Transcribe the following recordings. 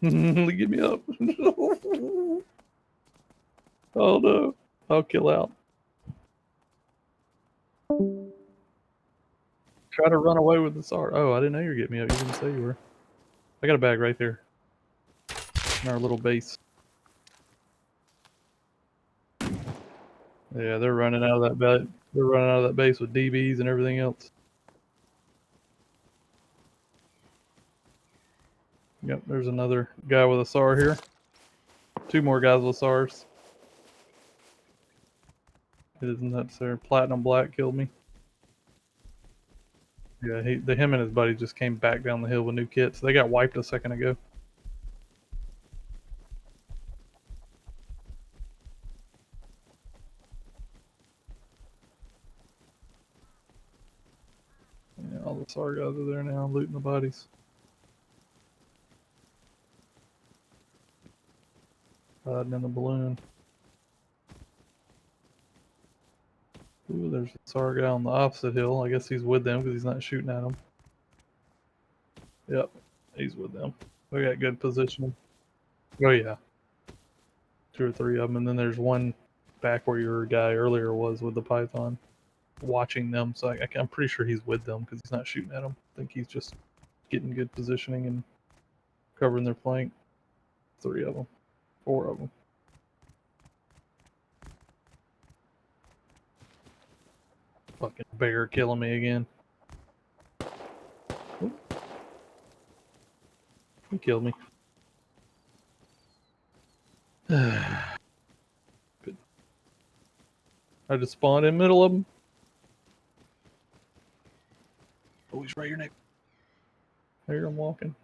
Get me up. Oh no. I'll kill out. Try to run away with the SAR. Oh, I didn't know you were getting me up. You didn't say you were. I got a bag right there. In our little base. Yeah, they're running out of that base. They're running out of that base with DBs and everything else. Yep, there's another guy with a SAR here. 2 more guys with SARs. It isn't necessary. Platinum Black killed me. Yeah, him and his buddy just came back down the hill with new kits. They got wiped a second ago. Yeah, all the SAR guys are there now, looting the bodies. Hiding in the balloon. Ooh, there's a SAR guy on the opposite hill. I guess he's with them because he's not shooting at them. Yep, he's with them. We got good positioning. Oh yeah, 2 or 3 of them, and then there's one back where your guy earlier was with the Python, watching them. So I'm pretty sure he's with them because he's not shooting at them. I think he's just getting good positioning and covering their flank. 3 of them, 4 of them. Fucking bear killing me again. Oop. He killed me. Good. I just spawned in the middle of them. Oh, he's right here, Nick. I hear him walking.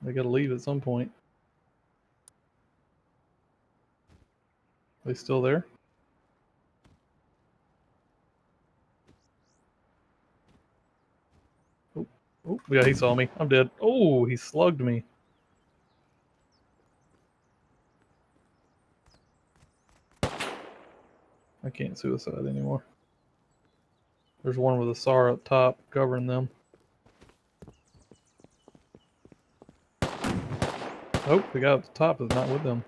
They gotta leave at some point. They still there? Oh, oh, yeah, he saw me. I'm dead. Oh, he slugged me. I can't suicide anymore. There's one with a SAR up top covering them. Oh, the guy up the top is not with them.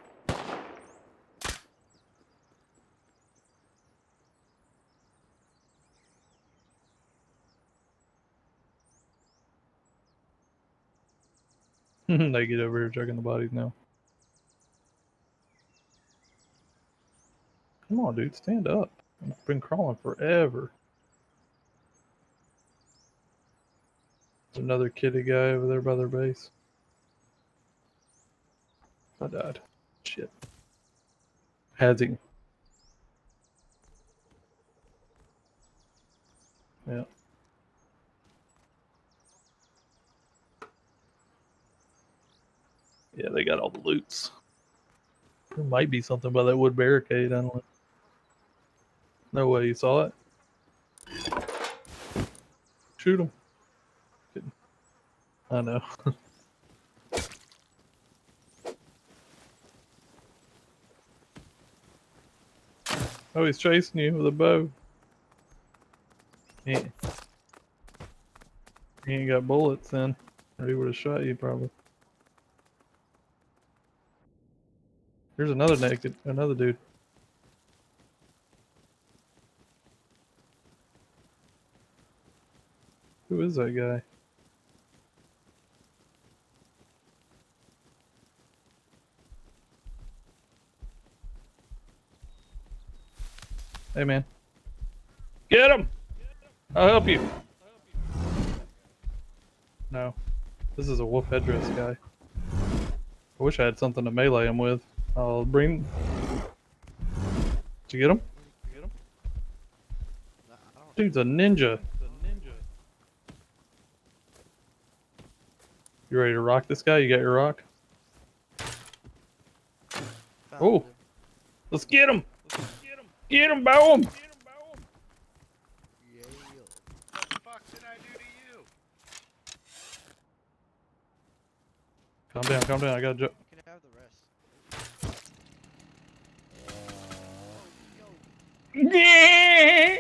They get over here checking the bodies now. Come on, dude, stand up. I've been crawling forever. There's another kitty guy over there by their base. I died. Shit. Has he? Yeah. Yeah, they got all the loots. There might be something by that wood barricade. I don't know. No way you saw it. Shoot him. I know. Oh, he's chasing you with a bow. He ain't got bullets then. Or he would have shot you probably. Here's another dude. Who is that guy? Hey man. Get him! I'll help you. No. This is a wolf headdress guy. I wish I had something to melee him with. I'll bring... Did you get him? Dude's a ninja. You ready to rock this guy? You got your rock? Oh! Let's get him! Get him, bow him! What the fuck did I do to you? Calm down, I got a joke. You can have the rest. Yeah!